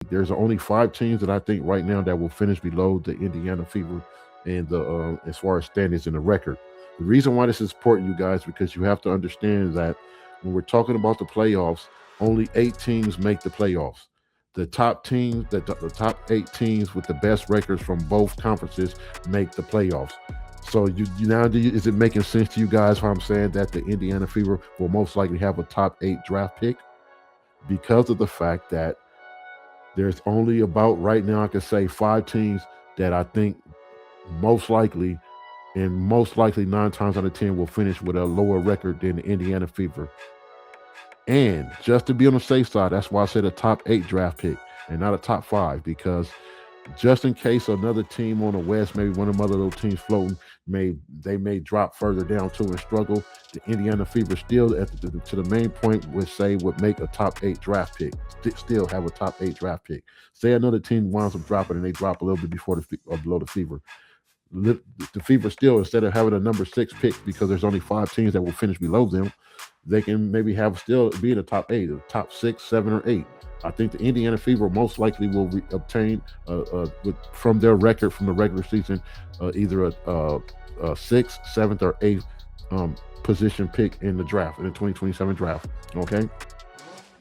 There's only 5 teams that I think right now that will finish below the Indiana Fever and the as far as standings in the record. The reason why this is important, you guys, because you have to understand that when we're talking about the playoffs, only 8 teams make the playoffs. The top teams, the top 8 teams with the best records from both conferences make the playoffs. So you now is it making sense to you guys how I'm saying that the Indiana Fever will most likely have a top 8 draft pick because of the fact that there's only about right now I can say 5 teams that I think most likely and most likely 9 times out of 10 will finish with a lower record than the Indiana Fever. And just to be on the safe side, that's why I said a top 8 draft pick and not a top 5, because just in case another team on the West, maybe one of them other little teams floating, may drop further down too and struggle. The Indiana Fever still to the main point would make a top 8 draft pick. Still have a top 8 draft pick. Say another team winds up dropping and they drop a little bit before or below the Fever. The Fever still, instead of having a number 6 pick, because there's only 5 teams that will finish below them, they can maybe have still be in the top 8, or top 6, 7, or 8. I think the Indiana Fever most likely will obtain from their record from the regular season either a sixth, seventh, or eighth position pick in the draft in the 2027 draft. Okay,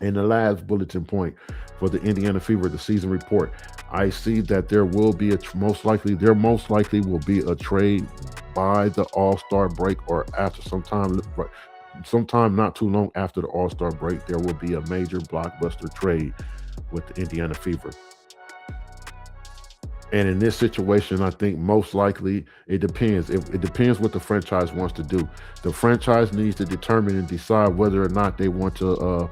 and the last bulletin point for the Indiana Fever, the season report. I see that there will be there most likely will be a trade by the All-Star break or after sometime not too long after the All-Star break. There will be a major blockbuster trade with the Indiana Fever. And in this situation, I think most likely it depends. It depends what the franchise wants to do. The franchise needs to determine and decide whether or not they want to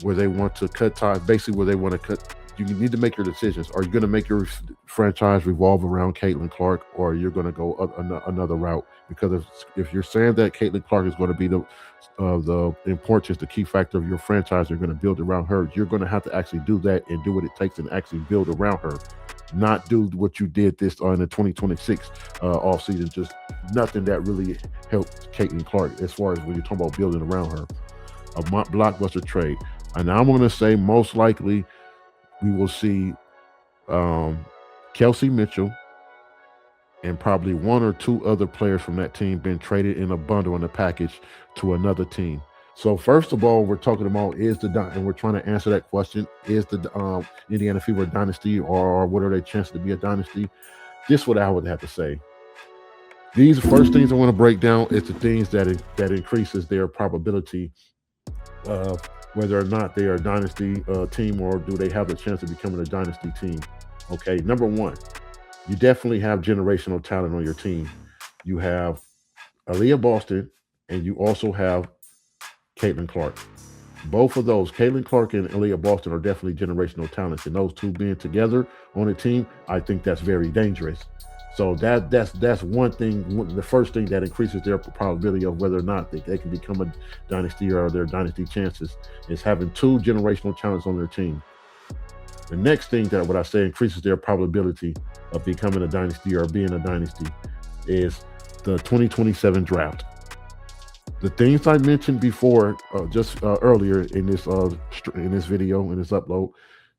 where they want to cut ties, basically where they want to cut. You need to make your decisions. Are you going to make your franchise revolve around Caitlin Clark, or you're going to go another route? Because if you're saying that Caitlin Clark is going to be the importance, the key factor of your franchise, you're going to build around her. You're going to have to actually do that and do what it takes and actually build around her, not do what you did this in the 2026 off season. Just nothing that really helped Caitlin Clark as far as when you're talking about building around her. A blockbuster trade. And I'm going to say most likely we will see Kelsey Mitchell and probably 1 or 2 other players from that team being traded in a bundle in a package to another team. So first of all, we're talking about and we're trying to answer that question: is the Indiana Fever a dynasty, or what are their chances to be a dynasty? This is what I would have to say. These first things I want to break down is the things that increases their probability of whether or not they are a dynasty team, or do they have the chance of becoming a dynasty team. Okay, number one, you definitely have generational talent on your team. You have Aaliyah Boston, and you also have Caitlin Clark. Both of those, Caitlin Clark and Aaliyah Boston, are definitely generational talents, and those two being together on a team, I think that's very dangerous. So that's one thing. The first thing that increases their probability of whether or not they can become a dynasty, or their dynasty chances, is having 2 generational talents on their team. The next thing that what I say increases their probability of becoming a dynasty or being a dynasty is the 2027 draft. The things I mentioned before, just earlier in this video, in this upload,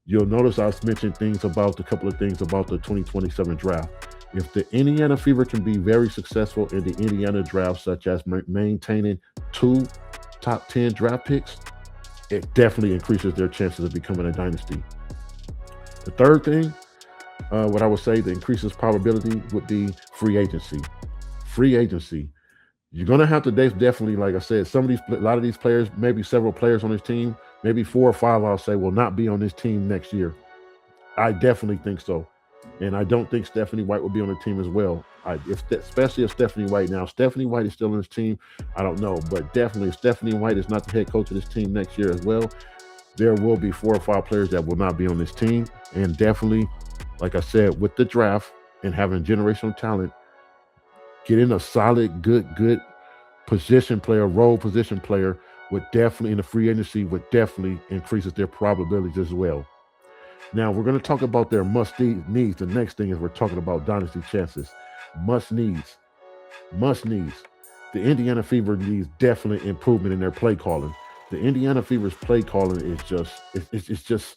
you'll notice I mentioned a couple of things about the 2027 draft. If the Indiana Fever can be very successful in the Indiana draft, such as maintaining 2 top 10 draft picks, it definitely increases their chances of becoming a dynasty. The third thing, what I would say that increases probability would be free agency. Free agency. You're gonna have to definitely, like I said, a lot of these players, maybe several players on this team, maybe 4 or 5, I'll say, will not be on this team next year. I definitely think so. And I don't think Stephanie White will be on the team as well. Especially if Stephanie White. Now, Stephanie White is still on this team. I don't know. But definitely, if Stephanie White is not the head coach of this team next year as well, there will be 4 or 5 players that will not be on this team. And definitely, like I said, with the draft and having generational talent, getting a solid, good position player, role position player, would definitely, in the free agency, would definitely increases their probabilities as well. Now, we're going to talk about their must needs. The next thing is we're talking about dynasty chances. Must needs. Must needs. The Indiana Fever needs definitely improvement in their play calling. The Indiana Fever's play calling is just, it's just,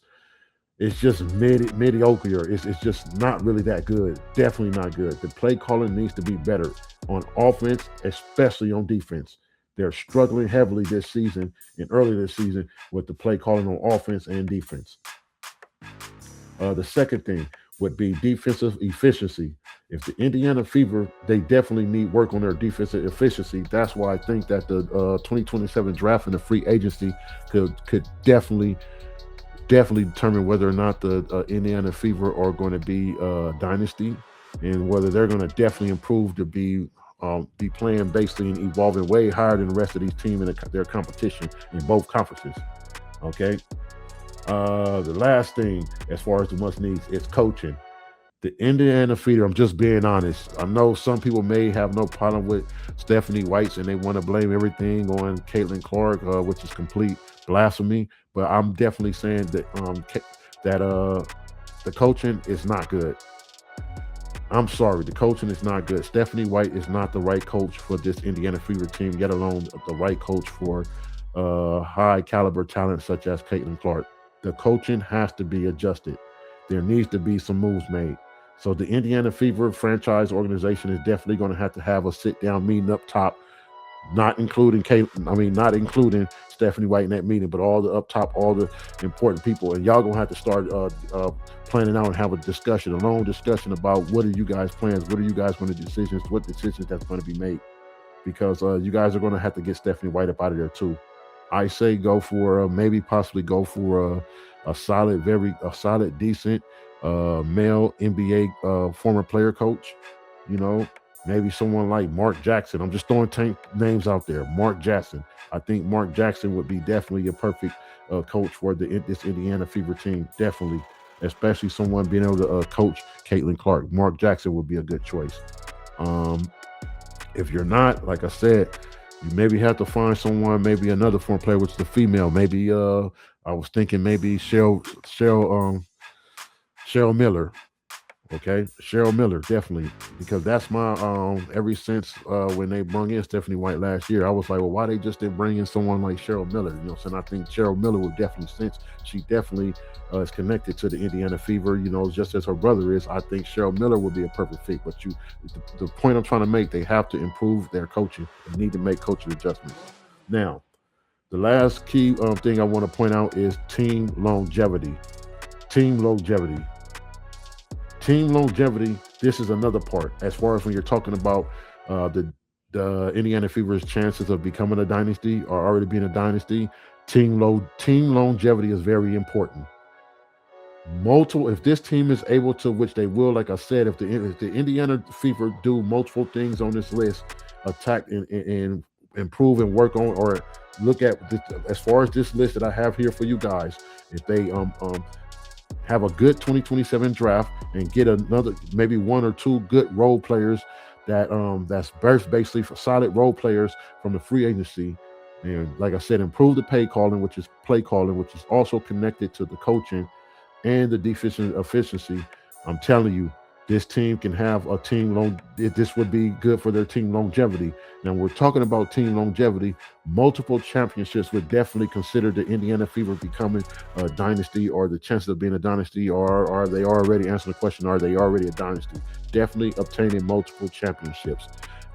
it's just mediocre. It's just not really that good. Definitely not good. The play calling needs to be better on offense, especially on defense. They're struggling heavily this season and early this season with the play calling on offense and defense. The second thing would be defensive efficiency. If the Indiana Fever, they definitely need work on their defensive efficiency. That's why I think that the 2027 draft and the free agency could definitely determine whether or not the Indiana Fever are going to be dynasty, and whether they're going to definitely improve to be playing basically and evolving way higher than the rest of these teams in their competition in both conferences. Okay. The last thing, as far as the must needs, is coaching. The Indiana Fever, I'm just being honest. I know some people may have no problem with Stephanie White's and they want to blame everything on Caitlin Clark, which is complete blasphemy. But I'm definitely saying that the coaching is not good. I'm sorry, the coaching is not good. Stephanie White is not the right coach for this Indiana Fever team, yet alone the right coach for high caliber talent such as Caitlin Clark. The coaching has to be adjusted. There needs to be some moves made. So the Indiana Fever franchise organization is definitely going to have a sit down meeting up top, not including not including Stephanie White in that meeting, but all the up top, all the important people, and y'all gonna have to start planning out and have a discussion, a long discussion about what are you guys' plans, what are you guys going to decisions, what decisions that's going to be made, because you guys are going to have to get Stephanie White up out of there too. I say go for maybe possibly go for a solid, decent male NBA former player coach. You know, maybe someone like Mark Jackson. I'm just throwing names out there. Mark Jackson. I think Mark Jackson would be definitely a perfect coach for this Indiana Fever team. Definitely, especially someone being able to coach Caitlin Clark. Mark Jackson would be a good choice. If you're not, like I said, you maybe have to find someone, maybe another former player, which is a female. Maybe I was thinking maybe Cheryl Miller. Okay, Cheryl Miller, definitely, because that's my ever since when they brought in Stephanie White last year, I was like, well, why they just didn't bring in someone like Cheryl Miller? You know, so I think Cheryl Miller would definitely, since she definitely is connected to the Indiana Fever, you know, just as her brother is. I think Cheryl Miller would be a perfect fit. But the point I'm trying to make, they have to improve their coaching. They need to make coaching adjustments. Now, the last key thing I want to point out is team longevity. Team longevity. Team longevity, this is another part. As far as when you're talking about the Indiana Fever's chances of becoming a dynasty or already being a dynasty, team longevity is very important. If this team is able to, which they will, like I said, if the Indiana Fever do multiple things on this list, attack and improve and work on, or look at this, as far as this list that I have here for you guys, if they have a good 2027 draft and get another maybe one or two good role players that's basically for solid role players from the free agency, and like I said, improve the play calling, which is also connected to the coaching and the defensive efficiency. I'm telling you, this team can have a team long. This would be good for their team longevity. Now we're talking about team longevity. Multiple championships would definitely consider the Indiana Fever becoming a dynasty, or the chances of being a dynasty, or are they already answering the question? Are they already a dynasty? Definitely obtaining multiple championships.